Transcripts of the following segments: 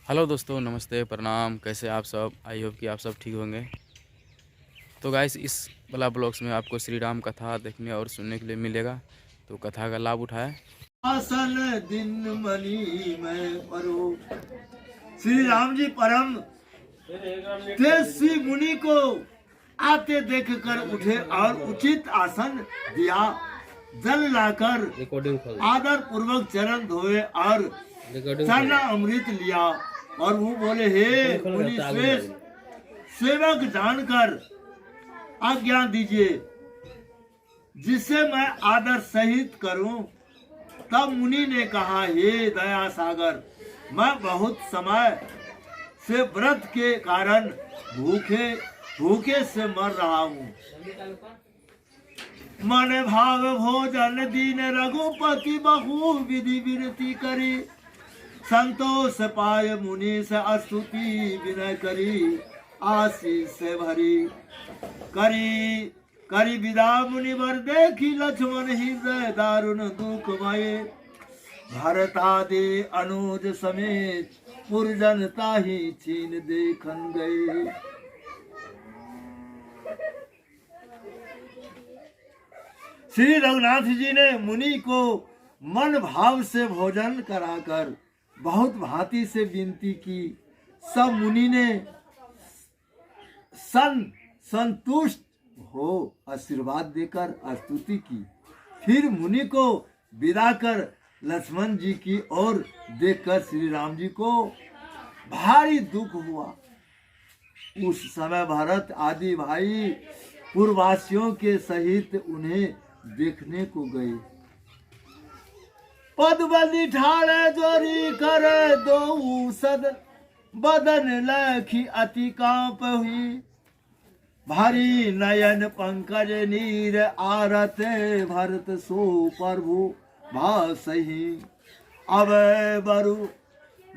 Hello दोस्तों, नमस्ते, प्रणाम। कैसे आप सब? आई होप कि आप सब ठीक होंगे। तो गाइस, इस वाला ब्लॉग्स में आपको श्री राम कथा देखने और सुनने के लिए मिलेगा, तो कथा का लाभ उठाएं। आसन दिन मनी में परो। श्री राम जी परम तेजस्वी मुनि को आते देखकर उठे और उचित आसन दिया। जल लाकर आदर पूर्वक चरण धोए और चरना अमृत लिया और वो बोले, हे मुनि श्रेष्ठ, सेवक जानकर आज्ञा दीजिए जिसे मैं आदर सहित करूं। तब मुनि ने कहा, हे दया सागर, मैं बहुत समय से व्रत के कारण भूखे से मर रहा हूँ। मन भाव भोजन दीन रघुपति बहु विधि विनती करी। संतोष पाय मुनि से स्तुति विनय करी। आशीष से भरी करी विदा मुनि वर देखी। लक्ष्मण हृदय दारुण दुखमय। भरतादि अनुज समेत पुरजन ताहि छीन देखन गए। श्री रघुनाथ जी ने मुनि को मन भाव से भोजन कराकर बहुत भांति से विनती की। सब मुनि ने संतुष्ट हो आशीर्वाद देकर स्तुति की। फिर मुनि को विदा कर लक्ष्मण जी की ओर देखकर श्री राम जी को भारी दुख हुआ। उस समय भरत आदि भाई पूर्ववासियों के सहित उन्हें देखने को गए। पद बलि ठाड़े जोरी करे दो सदन। बदन लखी अति कांप हुई। भारी नयन पंकज नीर आरत। भरत सो प्रभु भासहि। अब बरु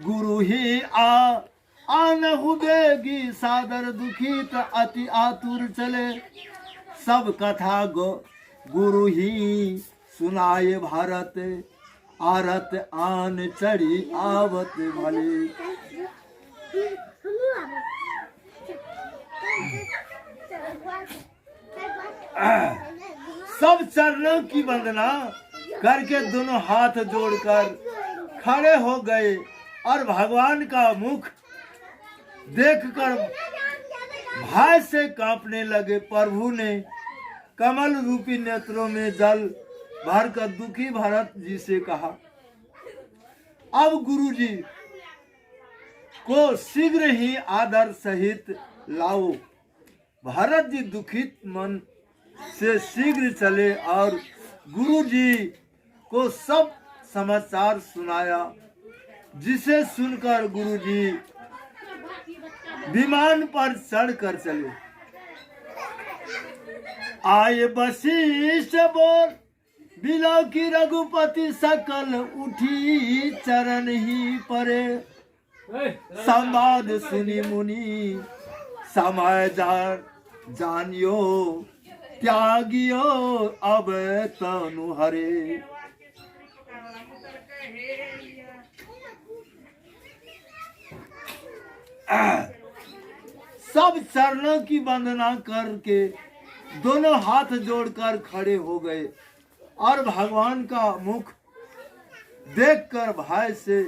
गुरु ही आनहु बेगी। सादर दुखित अति आतुर चले। सब कथा गुरु ही सुनाए। भारत आरत आन चढ़ी आवत भले। सब चरणों की वंदना करके दोनों हाथ जोड़कर खड़े हो गए और भगवान का मुख देखकर भय से कांपने लगे। प्रभु ने कमल रूपी नेत्रों में जल भरकर दुखी भरत जी से कहा, अब गुरु जी को शीघ्र ही आदर सहित लाओ। भरत जी दुखित मन से शीघ्र चले और गुरु जी को सब समाचार सुनाया, जिसे सुनकर गुरु जी विमान पर चढ़कर चले। आए वशिष्ठ बोल बिलो की रघुपति सकल उठी चरण ही परे। संवाद सुनी मुनि समय जानियो त्यागियो अब तनु हरे। सब चरणों की वंदना करके दोनों हाथ जोड़कर खड़े हो गए और भगवान का मुख देखकर भय से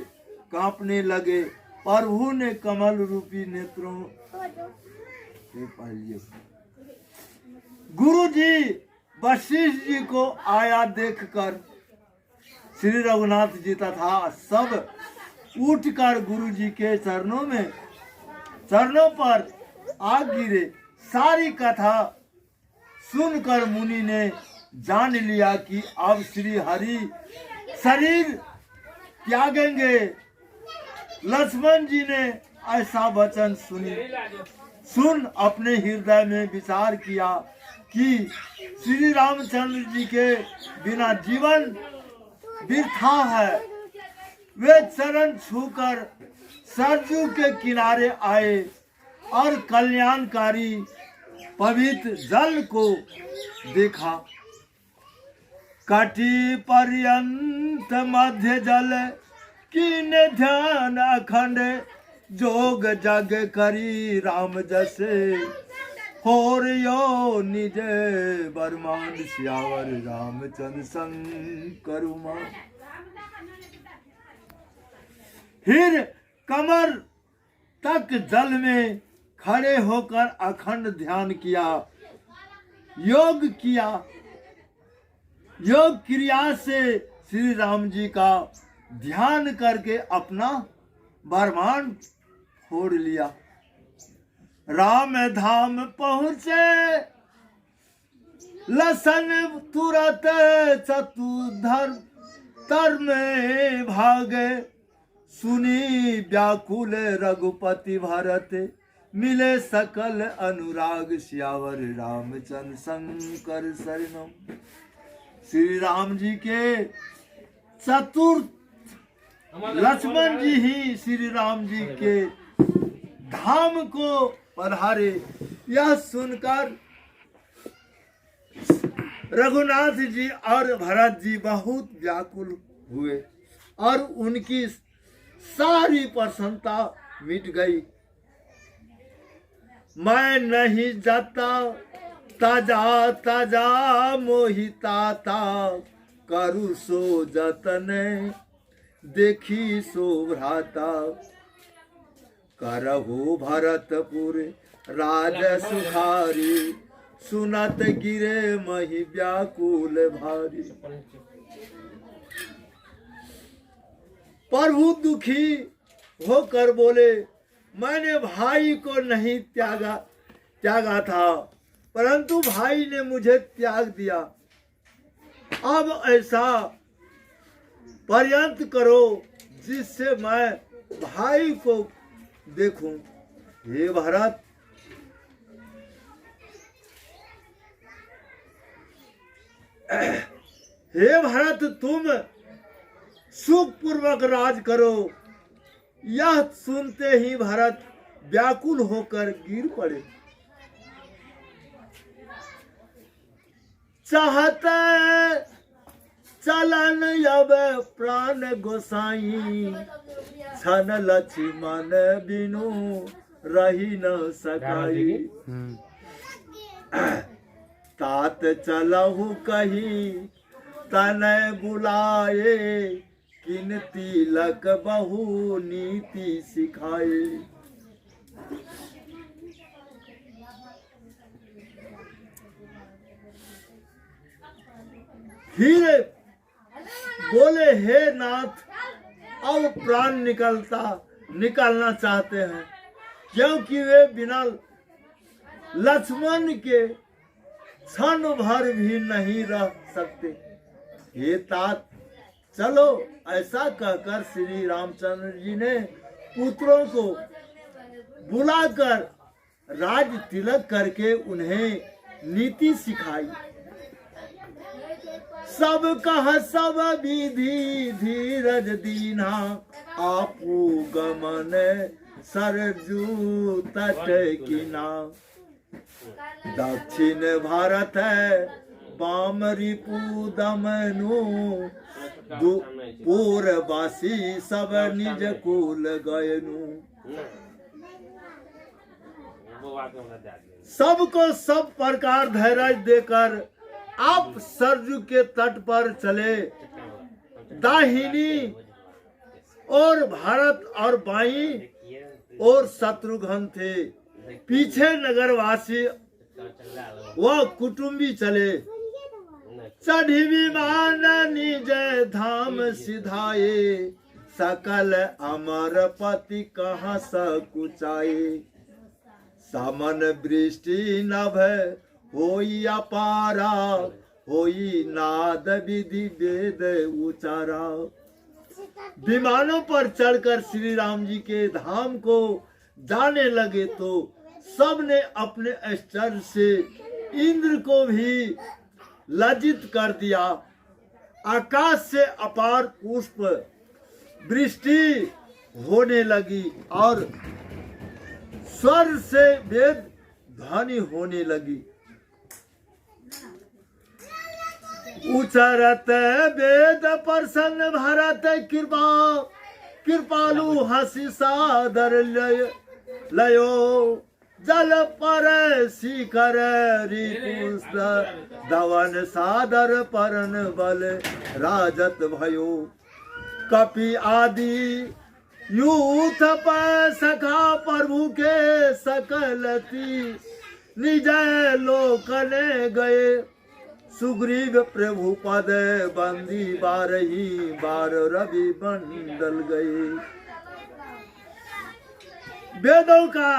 कांपने लगे। प्रभु ने कमल रूपी नेत्रों गुरु जी वशिष्ठ जी को आया देखकर श्री रघुनाथ जी तथा सब उठकर गुरु जी के चरणों पर आ गिरे। सारी कथा सुनकर मुनि ने जान लिया कि अब श्री हरि शरीर त्यागेंगे। लक्ष्मण जी ने ऐसा वचन सुन अपने हृदय में विचार किया कि श्री रामचंद्र जी के बिना जीवन वृथा है। वे चरण छूकर सरजू के किनारे आए और कल्याणकारी पवित्र जल को देखा। कटी पर्यंत मध्य जल कीने ध्यान अखंड जोग जग करी राम जसे होर यो निज बरमान सियावर रामचंद्र संग करुमा। फिर कमर तक जल में खड़े होकर अखंड ध्यान किया, योग किया। योग क्रिया से श्री राम जी का ध्यान करके अपना बरमान फोड़ लिया। राम धाम पहुँचे लसन तुरंत चतुर्धर तर में भागे। सुनी व्याकुल रघुपति भरत मिले सकल अनुराग सियावर रामचंद्र शंकर शरणम। श्री राम जी के चतुर्थ लक्ष्मण जी ही श्री राम जी के धाम को पधारे। यह सुनकर रघुनाथ जी और भरत जी बहुत व्याकुल हुए और उनकी सारी प्रसन्नता मिट गई। मैं नहीं जाता ताजा ताजा मोहिता था, करु सो जतन देखी सो भ्राता। करहु भरतपुर राज सुखारी, सुनत गिरे मही व्याकुल भारी। प्रभु दुखी होकर बोले, मैंने भाई को नहीं त्यागा था, परंतु भाई ने मुझे त्याग दिया। अब ऐसा पर्यंत करो जिससे मैं भाई को देखूं। हे भरत, हे भरत, तुम सुखपूर्वक राज करो। यह सुनते ही भरत व्याकुल होकर गिर पड़े। चाहते चलन अब प्राण गोसाई, छन लक्ष्मण बिनु रही न सकाई। तात चलहु कही तनय बुलाए, किन तिलक बहु नीति सिखाए। फिर बोले, हे नाथ, अब प्राण निकालना चाहते हैं, क्योंकि वे बिना लक्ष्मण के क्षण भर भी नहीं रह सकते। हे तात, चलो। ऐसा कहकर श्री रामचंद्र जी ने पुत्रों को बुलाकर राज तिलक करके उन्हें नीति सिखाई। सब कह सब विधि धीरज दीना, आपू गमन सरजू तट कीना। दक्षिण भारत है बाम रिपु दमनु, पूर्ववासी सब निज कुल गयनु। सबको सब प्रकार धैर्य देकर आप सरजू के तट पर चले। दाहिनी और भारत और बाईं और शत्रुघ्न थे। पीछे नगरवासी व कुटुंबी चले। चढ़ी विमान निज धाम सिधाए, सकल अमरपति कहाँ सकुचाए। समन वृष्टि नभ होई अपारा, होई नाद विधि वेद उचारा। विमानों पर चढ़कर श्री राम जी के धाम को जाने लगे तो सबने अपने आश्चर्य से इंद्र को भी लज्जित कर दिया। आकाश से अपार पुष्प वृष्टि होने लगी और स्वर से वेद ध्वनि होने लगी। उचरत वेद प्रसन्न भरत कृपा, कृपालु हंसी सादर लयो जल पर शिखर रिपुस दवन सादर परन बल राजत भयो कपि आदि यूथ पर सखा प्रभु के सकलती निज लोकने गए सुग्रीव प्रभु पद बंदी बारही बार रवि बंदल गए। वेदों का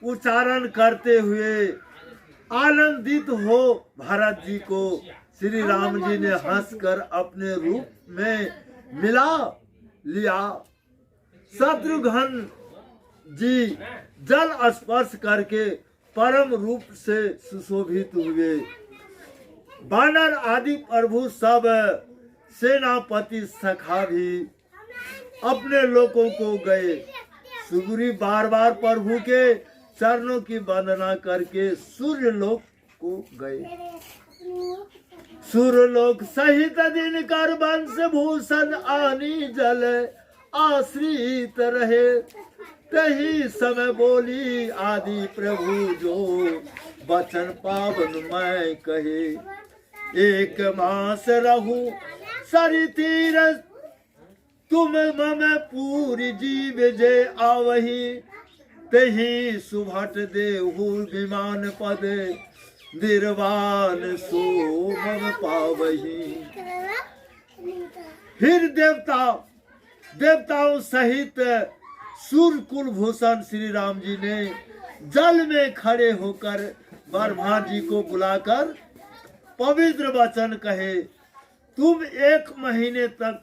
उच्चारण करते हुए आनंदित हो भरत जी को श्री राम जी ने हंसकर अपने रूप में मिला लिया। शत्रुघ्न जी जल स्पर्श करके परम रूप से सुशोभित हुए। वानर आदि प्रभु सब सेनापति सखा भी अपने लोगों को गए। सुग्रीव बार बार प्रभु के चरणों की वंदना करके सूर्यलोक को गए। सूर्यलोक सहित दिन कर वंश भूषण आनी जल आश्रित रहे। तही समय बोली आदि प्रभु जो वचन पावन मैं कहे। एक मास रहू सरि तीर तुम मम पूरी जीव जे आवही। तही सुभट देहु विमान पद निर्वाण सो मम पावही। फिर देवताओं सहित सूर्य कुल भूषण श्री राम जी ने जल में खड़े होकर ब्रह्मा जी को बुलाकर पवित्र वचन कहे। तुम 1 महीने तक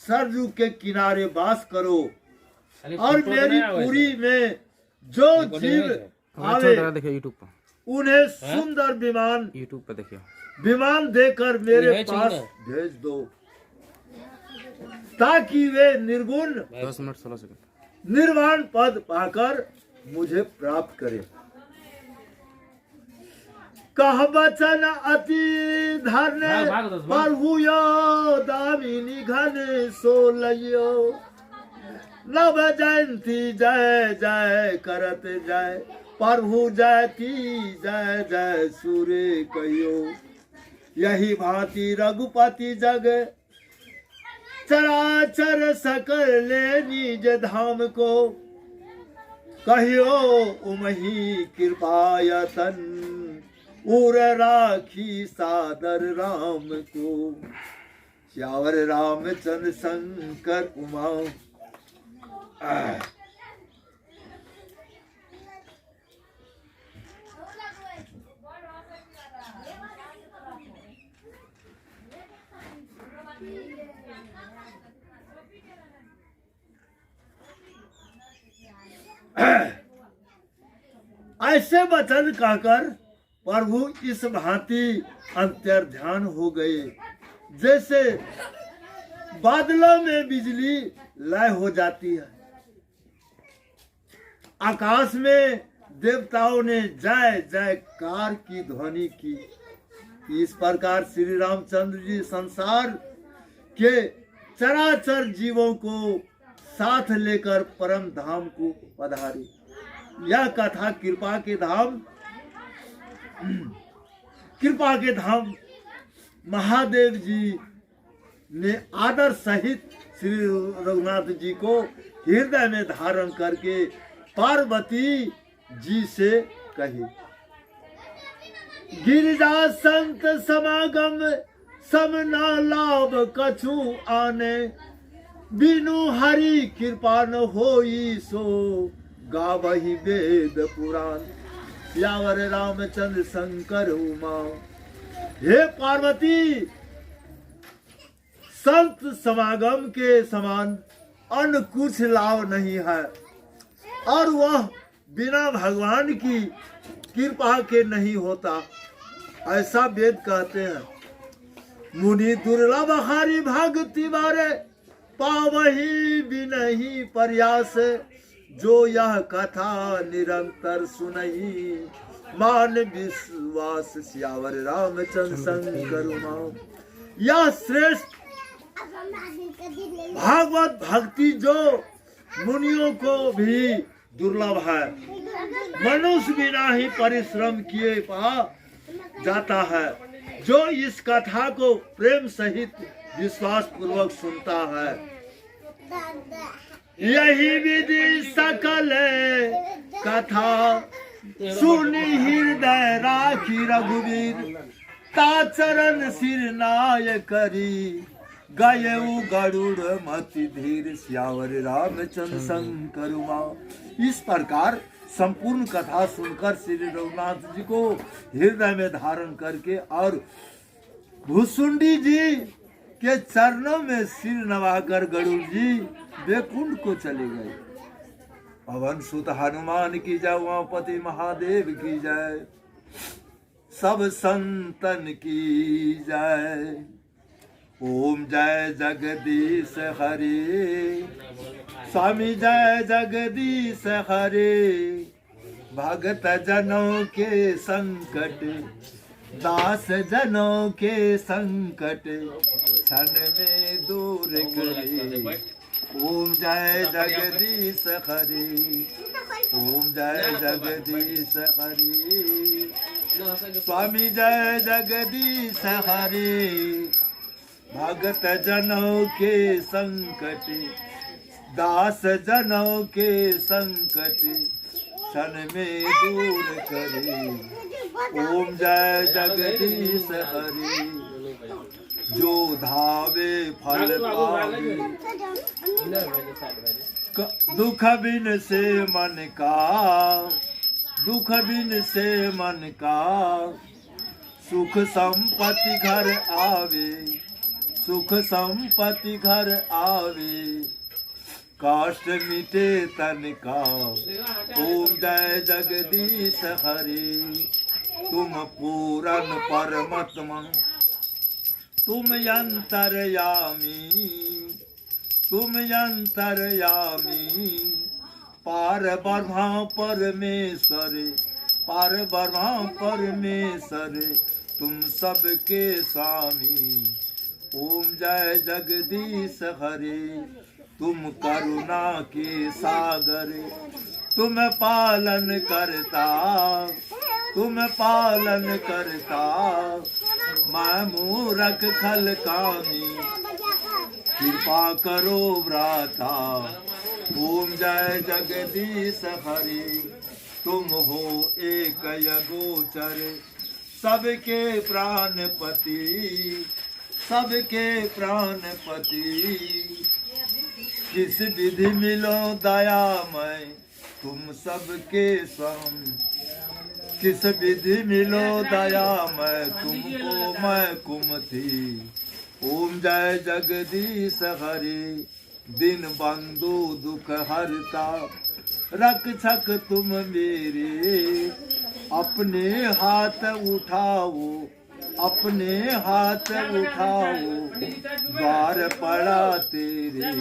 सरयू के किनारे वास करो और मेरी पुरी में जो जीव आवे उन्हें सुंदर विमान यूट्यूब पर देखिए विमान देकर मेरे पास भेज दो ताकि वे निर्गुण 10 मिनट 16 सेकंड निर्वाण पद पाकर मुझे प्राप्त करे। कह वचन अति धरने प्रभु यो दामिनी घन सोलयो। नव जयंती जय जय करत जय प्रभु जय की जय जय सूर्य कहियो। यही भांति रघुपति जग चराचर सकल ले निज धाम को। कहियो उमही कृपायतन उर राखी सादर राम को। श्यावर रामचंद्र शंकर उमा। ऐसे वचन कहकर प्रभु इस भांति अंतर्ध्यान हो गए जैसे बादलों में बिजली लय हो जाती है। आकाश में देवताओं ने जय जयकार की ध्वनि की। इस प्रकार श्री रामचंद्र जी संसार के चराचर जीवों को साथ लेकर परम धाम को पधारे। यह कथा कृपा के धाम महादेव जी ने आदर सहित श्री रघुनाथ जी को हृदय में धारण करके पार्वती जी से कही। गिरिजा संत समागम समना लाभ कछु आने। बिनु हरि कृपा न होई सो गावहि वेद पुराण। यावर रामचंद्र शंकर उमा। हे पार्वती, संत समागम के समान अन्य कुछ लाभ नहीं है और वह बिना भगवान की कृपा के नहीं होता, ऐसा वेद कहते हैं। मुनि दुर्लभ हरि भक्ति बारे पावही बिनहि प्रयास। जो यह कथा निरंतर सुनहि मान विश्वास। श्यावर रामचंद्र शंकर उमा। यह श्रेष्ठ भागवत भक्ति जो मुनियों को भी दुर्लभ है। मनुष्य बिना ही परिश्रम किए पा जाता है। जो इस कथा को प्रेम सहित विश्वास पूर्वक सुनता है, यही विधि सकल कथा सुनी हृदय राखी रघुवीर। ताचरण सिर नाय करी गयऊ गरुड़ मति धीर। श्यावर रामचंद्र शंकर मां। इस प्रकार संपूर्ण कथा सुनकर श्री रघुनाथ जी को हृदय में धारण करके और भुसुंडी जी के चरणों में सिर नवाकर गरुड़ जी बैकुंठ को चले गए। पवन सुत हनुमान की जय, उमापति महादेव की जय, सब संतन की जय। ओम जय जगदीश हरे, स्वामी जय जगदीश हरे। भगत जनों के संकट, दास जनों के संकट, क्षण में दूर करे। ओम जय जगदीश हरे, ओम जय जगदीश हरे। स्वामी जय जगदीश हरे। भगत जनों के संकट, दास जनों के संकट, क्षण में दूर करे। ओम जय जगदीश हरे। जो धावे फल पावे, दुख बिन से मन का, दुख बिन से मन का, सुख संपत्ति घर आवे, सुख संपत्ति घर आवे, काष्ट मिटे तन का। ओम जय जगदीश हरे। तुम पूरन परमात्मा, तुम अंतर्यामी, तुम अंतर्यामी। पार ब्रह्मा परमेश्वर, पार ब्रह्मा परमेश्वर, तुम सबके स्वामी। ओम जय जगदीश हरे। तुम करुणा के सागर, तुम पालन करता, तुम पालन करता। मैं मूरख खल कामी, कृपा करो व्राता। ओम जय जगदीश हरे। तुम हो एक गोचर, सबके प्राणपति, सबके प्राणपति। किस विधि मिलो दयामय, तुम सबके स्वामी। किस विधि मिलो दयामय, तुमको मैं कुमति। ओम जय जगदीश हरे। दिन बंधु दुख हरता, रक्षक तुम मेरे। अपने हाथ उठाओ, अपने हाथ उठाओ, द्वार पड़ा तेरे।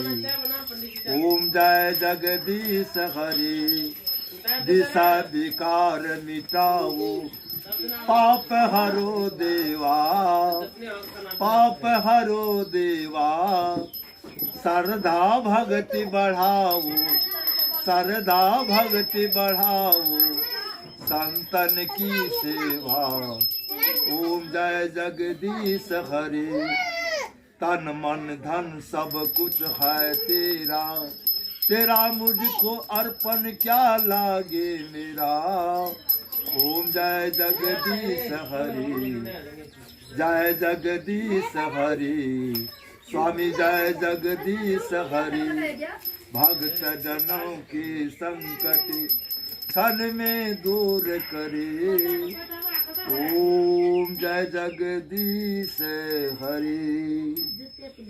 ओम जय जगदीश हरे। दिशा विकार मिटाओ, पाप हरो देवा, पाप हरो देवा। श्रद्धा भक्ति बढ़ाओ, श्रद्धा भक्ति बढ़ाओ, संतन की सेवा। ओम जय जगदीश हरे। तन मन धन सब कुछ है तेरा, तेरा मुझको अर्पण क्या लागे मेरा। ओम जय जगदीश हरे, जय जगदीश हरे। स्वामी जय जगदीश हरे। भक्त जनों के संकट, क्षण में दूर करे। ओम जय जगदीश हरे।